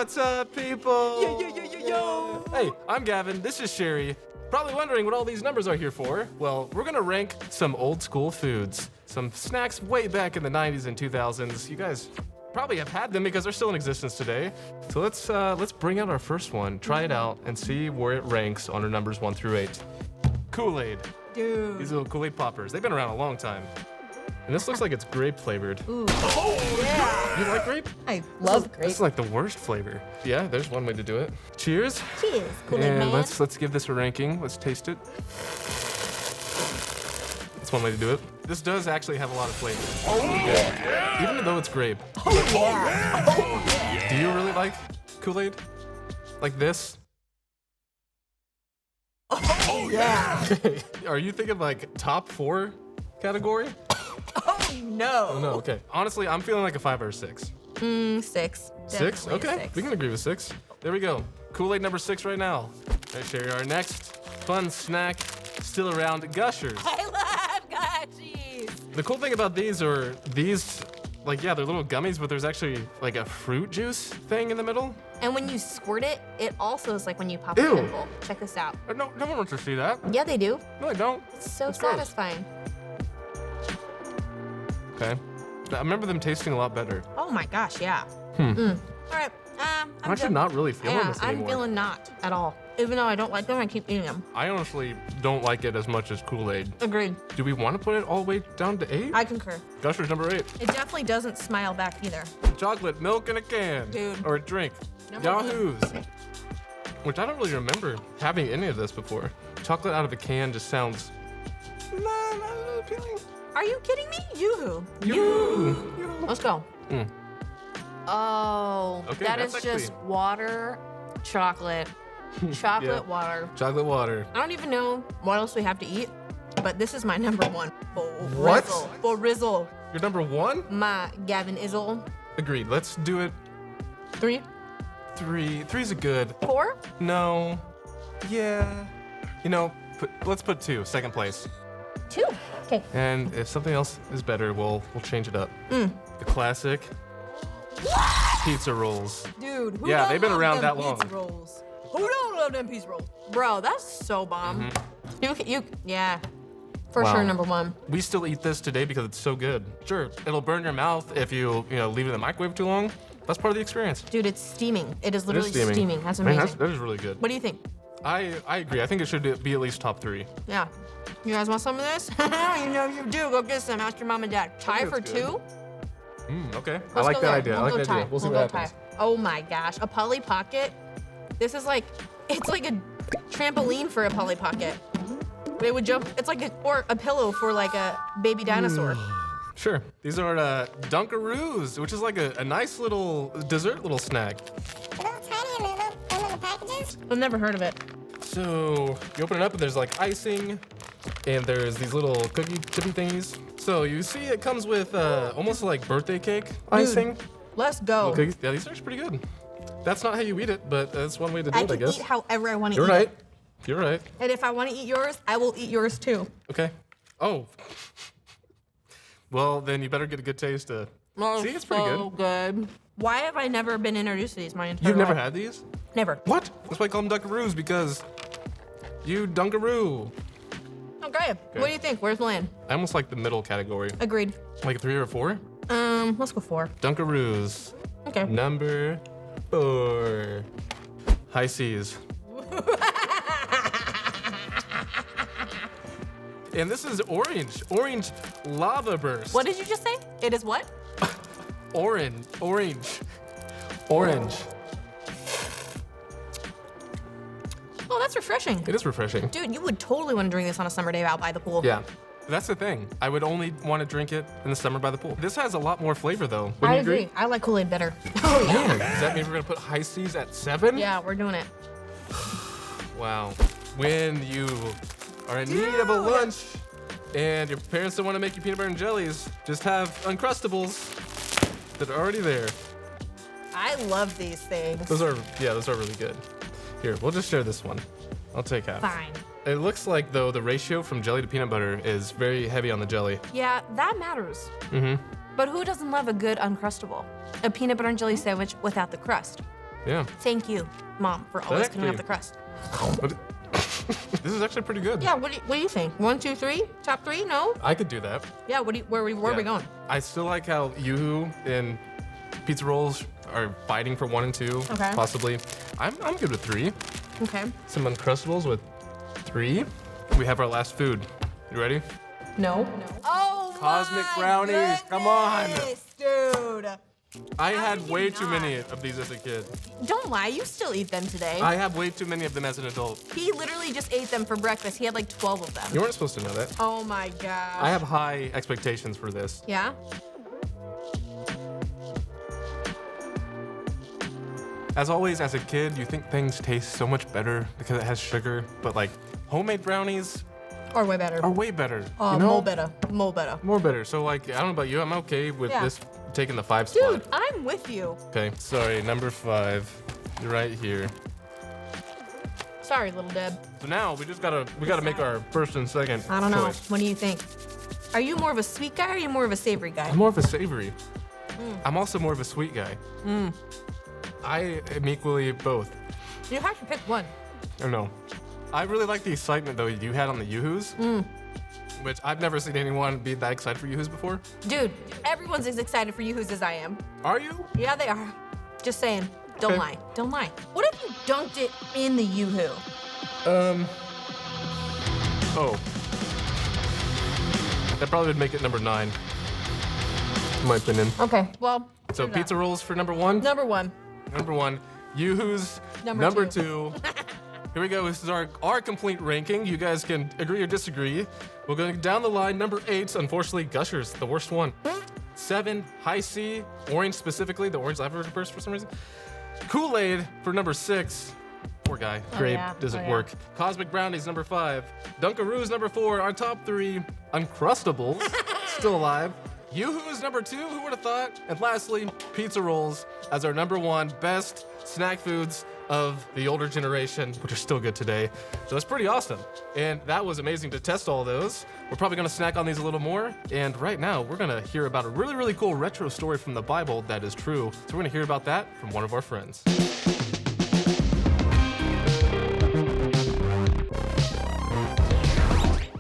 What's up, people? Yo. Hey, I'm Gavin. This is Sheree. Probably wondering what all these numbers are here for. Well, we're gonna rank some old school foods, some snacks way back in the 90s and 2000s. You guys probably have had them because they're still in existence today. So let's bring out our first one, try it out, and see where it ranks on our numbers 1 through 8. Kool-Aid. Dude. These little Kool-Aid poppers. They've been around a long time. And this looks like it's grape flavored. Ooh. Oh, yeah. You like grape? I love grape. This is like the worst flavor. Yeah, there's one way to do it. Cheers. Cheers, Kool-Aid And man. let's give this a ranking. Let's taste it. That's one way to do it. This does actually have a lot of flavor. Oh, yeah. Even though it's grape. Oh, yeah. Oh, yeah. Do you really like Kool-Aid? Like this? Oh, yeah. Are you thinking like top 4 category? Oh, no. Oh, no, okay. Honestly, I'm feeling like a 5 or a 6. 6. 6? Definitely Okay, 6. we can agree with 6. There we go. Kool-Aid number 6 right now. All right, Sherry, our next fun snack, still around, Gushers. I love gummies. The cool thing about these are like, yeah, they're little gummies, but there's actually like a fruit juice thing in the middle. And when you squirt it, it also is like when you pop Ew. a pimple. Check this out. No one wants to see that. Yeah, they do. No, I don't. It's so It's gross. satisfying. Okay. I remember them tasting a lot better. Oh my gosh, yeah. All right. I'm actually not really feeling this I'm anymore. feeling not at all. Even though I don't like them, I keep eating them. I honestly don't like it as much as Kool-Aid. Agreed. Do we want to put it all the way down to 8? I concur. Gushers number 8. It definitely doesn't smile back either. Chocolate milk in a can. Dude. Or a drink. Number Yahoos. Which I don't really remember having any of this before. Chocolate out of a can just sounds not appealing. Are you kidding me? Yoo-hoo. Yoo-hoo. Let's go. Mm. Oh, Okay, that is that's just actually- water, chocolate, chocolate Yeah. water. Chocolate water. I don't even know what else we have to eat, but this is my number 1. For What? Rizzle. For Rizzle. You're number 1? My Gavin Izzle. Agreed. Let's do it. 3. 3. 3's a good. 4. No. Yeah. You know, let's put 2, second place. 2. Okay. And if something else is better, we'll change it up. The classic pizza rolls. Dude, who Yeah, don't they've been love around them that long. pizza rolls? Who don't love them pizza rolls? Bro, that's so bomb. Yeah. For Wow. sure, number 1. We still eat this today because it's so good. Sure, it'll burn your mouth if you leave it in the microwave too long. That's part of the experience. Dude, it's steaming. It is It literally is steaming. That's Man, amazing. that is really good. What do you think? I agree. I think it should be at least top 3. Yeah. You guys want some of this? You know you do. Go get some. Ask your mom and dad. Tie think for that's good. 2? Okay. I Let's like go that there. idea. I We'll like go that idea. tie. We'll see We'll what go happens. tie. Oh my gosh. A Polly Pocket? This is like, it's like a trampoline for a Polly Pocket. They would jump, it's like or a pillow for like a baby dinosaur. Sure. These are Dunkaroos, which is like a nice little dessert little snack. I've never heard of it. So you open it up and there's like icing, and there's these little cookie chippy thingies. So you see it comes with almost like birthday cake icing. Let's go. Little cookies. Yeah, these are pretty good. That's not how you eat it, but that's one way to do I it, I can guess. eat however I want to You're eat right. it. You're right. And if I want to eat yours, I will eat yours too. Okay. Oh. Well, then you better get a good taste to Oh, see. It's pretty so good. Why have I never been introduced to these my entire You've never life? had these? Never. What? That's why I call them Dunkaroos, because you Dunkaroo. Okay. What do you think? Where's Milan? I almost like the middle category. Agreed. Like a 3 or a 4? Let's go 4. Dunkaroos. Okay. Number 4. High Seas. And this is orange. Orange lava burst. What did you just say? It is what? Orange. Orange. Oh, that's refreshing. It is refreshing. Dude, you would totally want to drink this on a summer day out by the pool. Yeah. That's the thing. I would only want to drink it in the summer by the pool. This has a lot more flavor though. Wouldn't I you agree. I like Kool-Aid better. Oh, yeah. Man, does that mean we're gonna put High Seas at 7? Yeah, we're doing it. Wow. When you are in need of a lunch and your parents don't want to make you peanut butter and jellies, just have Uncrustables that are already there. I love these things. Those are really good. Here, we'll just share this one. I'll take half. Fine. It looks like though the ratio from jelly to peanut butter is very heavy on the jelly. Yeah, that matters. Mm-hmm. But who doesn't love a good Uncrustable? A peanut butter and jelly sandwich without the crust. Yeah. Thank you, Mom, for always cutting up the crust. But this is actually pretty good. Yeah, what do you think? 1, 2, 3? Top 3? No? I could do that. Yeah, where are we going? I still like how Yoo-hoo and Pizza Rolls are fighting for 1 and 2, Okay. possibly. I'm good with 3. Okay. Some Uncrustables with 3. We have our last food. You ready? No. Oh, Cosmic my brownies, come on. goodness, dude. I How had could you way too not? many of these as a kid. Don't lie, you still eat them today. I have way too many of them as an adult. He literally just ate them for breakfast. He had like 12 of them. You weren't supposed to know that. Oh my gosh. I have high expectations for this. Yeah? As always, as a kid, you think things taste so much better because it has sugar, but like homemade brownies Or way better. are way better. Oh, you know? more better. More better. More better. So like, I don't know about you, I'm okay with Yeah. this taking the 5 spot. Dude, I'm with you. Okay, sorry, number 5. You're right here. Sorry, little Deb. So now we gotta make our first and second I don't know. choice. What do you think? Are you more of a sweet guy or are you more of a savory guy? I'm more of a savory. I'm also more of a sweet guy. I am equally both. You have to pick one. I don't know. I really like the excitement though you had on the Yoo-hoos, which I've never seen anyone be that excited for Yoo-hoos before. Dude, everyone's as excited for Yoo-hoos as I am. Are you? Yeah, they are. Just saying. Don't Okay. lie. Don't lie. What if you dunked it in the Yoo-hoo? Oh. That probably would make it number 9, in my opinion. Okay, well. So put it pizza up. rolls for number 1. Number 1. Number 1. Yoo-hoos Number 2. Here we go. This is our complete ranking. You guys can agree or disagree. We're going down the line. Number 8, unfortunately, Gushers, the worst one. 7, High C, orange specifically, the orange lavender burst for some reason. Kool-Aid for number 6. Poor guy. Grape yeah. doesn't Oh, yeah. work. Cosmic Brownies number 5. Dunkaroos number 4. Our top 3. Uncrustables still alive. Yoo-hoo's number 2. Who would have thought? And lastly, Pizza Rolls as our number 1 best snack foods of the older generation, which are still good today. So that's pretty awesome. And that was amazing to test all those. We're probably gonna snack on these a little more. And right now, we're gonna hear about a really, really cool retro story from the Bible that is true. So we're gonna hear about that from one of our friends.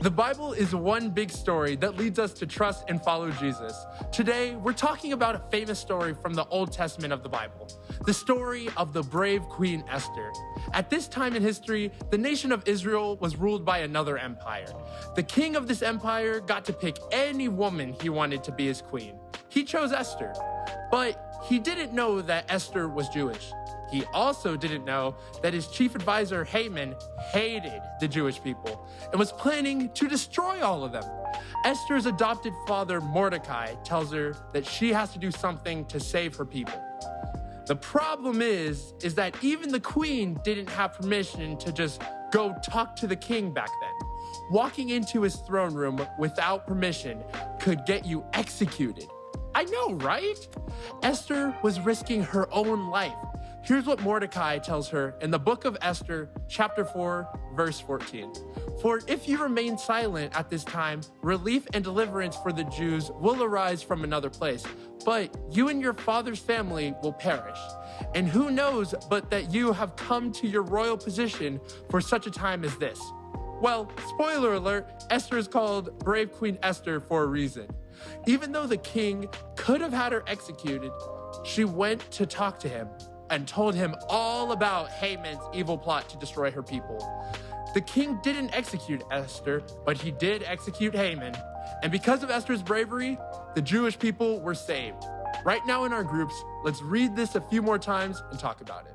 The Bible is one big story that leads us to trust and follow Jesus. Today, we're talking about a famous story from the Old Testament of the Bible, the story of the brave Queen Esther. At this time in history, the nation of Israel was ruled by another empire. The king of this empire got to pick any woman he wanted to be his queen. He chose Esther, but he didn't know that Esther was Jewish. He also didn't know that his chief advisor, Haman, hated the Jewish people and was planning to destroy all of them. Esther's adopted father, Mordecai, tells her that she has to do something to save her people. The problem is that even the queen didn't have permission to just go talk to the king back then. Walking into his throne room without permission could get you executed. I know, right? Esther was risking her own life. Here's what Mordecai tells her in the book of Esther, chapter 4, verse 14. For if you remain silent at this time, relief and deliverance for the Jews will arise from another place, but you and your father's family will perish. And who knows but that you have come to your royal position for such a time as this. Well, spoiler alert, Esther is called Brave Queen Esther for a reason. Even though the king could have had her executed, she went to talk to him and told him all about Haman's evil plot to destroy her people. The king didn't execute Esther, but he did execute Haman. And because of Esther's bravery, the Jewish people were saved. Right now in our groups, let's read this a few more times and talk about it.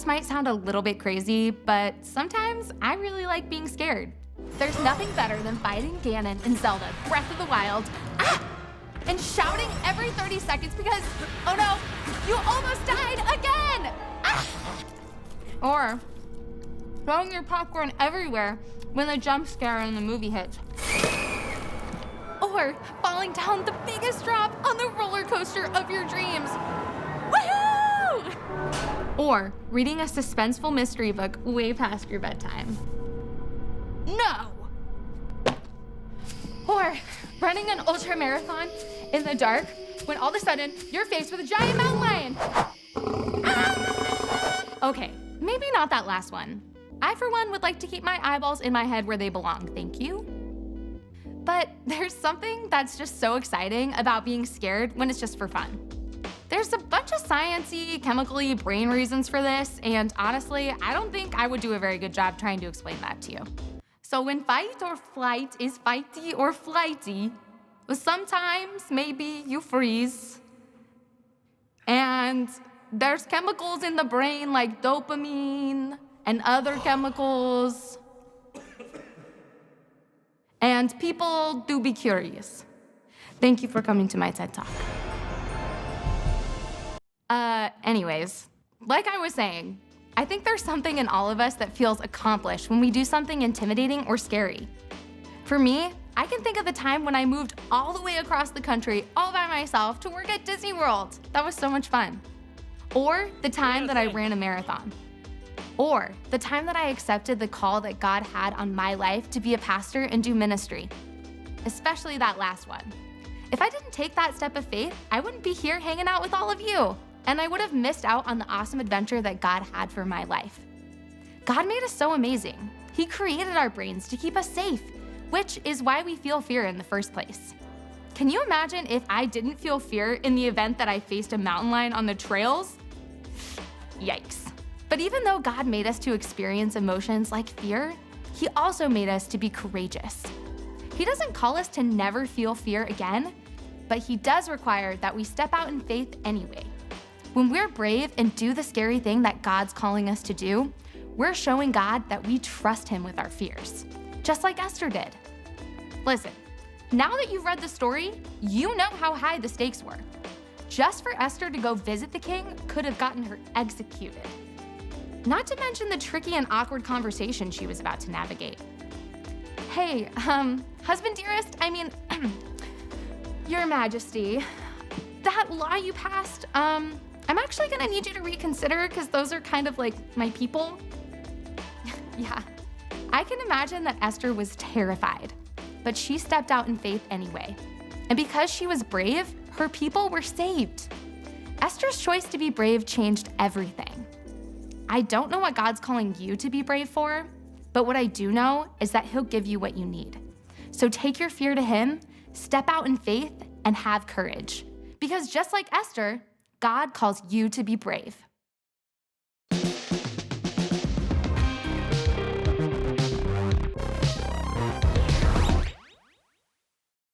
might sound a little bit crazy, but sometimes I really like being scared. There's nothing better than fighting Ganon in Zelda Breath of the Wild, and shouting every 30 seconds because, oh no, you almost died again! Or throwing your popcorn everywhere when the jump scare in the movie hits. Or falling down the biggest drop on the roller coaster of your dreams. Woohoo! Or reading a suspenseful mystery book way past your bedtime. No! Or running an ultra marathon in the dark when all of a sudden you're faced with a giant mountain lion. Okay, maybe not that last one. I, for one, would like to keep my eyeballs in my head where they belong, thank you. But there's something that's just so exciting about being scared when it's just for fun. There's a bunch of sciencey, chemically brain reasons for this, and honestly, I don't think I would do a very good job trying to explain that to you. So when fight or flight is fighty or flighty, sometimes maybe you freeze. And there's chemicals in the brain like dopamine and other chemicals. And people do be curious. Thank you for coming to my TED Talk. Anyways, like I was saying, I think there's something in all of us that feels accomplished when we do something intimidating or scary. For me, I can think of the time when I moved all the way across the country all by myself to work at Disney World. That was so much fun. Or the time that I ran a marathon. Or the time that I accepted the call that God had on my life to be a pastor and do ministry. Especially that last one. If I didn't take that step of faith, I wouldn't be here hanging out with all of you. And I would have missed out on the awesome adventure that God had for my life. God made us so amazing. He created our brains to keep us safe, which is why we feel fear in the first place. Can you imagine if I didn't feel fear in the event that I faced a mountain lion on the trails? Yikes. But even though God made us to experience emotions like fear, He also made us to be courageous. He doesn't call us to never feel fear again, but He does require that we step out in faith anyway. When we're brave and do the scary thing that God's calling us to do, we're showing God that we trust Him with our fears, just like Esther did. Listen, now that you've read the story, you know how high the stakes were. Just for Esther to go visit the king could have gotten her executed. Not to mention the tricky and awkward conversation she was about to navigate. Hey, husband dearest, Your Majesty, that law you passed, I'm actually gonna need you to reconsider because those are kind of like my people. Yeah, I can imagine that Esther was terrified, but she stepped out in faith anyway. And because she was brave, her people were saved. Esther's choice to be brave changed everything. I don't know what God's calling you to be brave for, but what I do know is that He'll give you what you need. So take your fear to Him, step out in faith, and have courage. Because just like Esther, God calls you to be brave.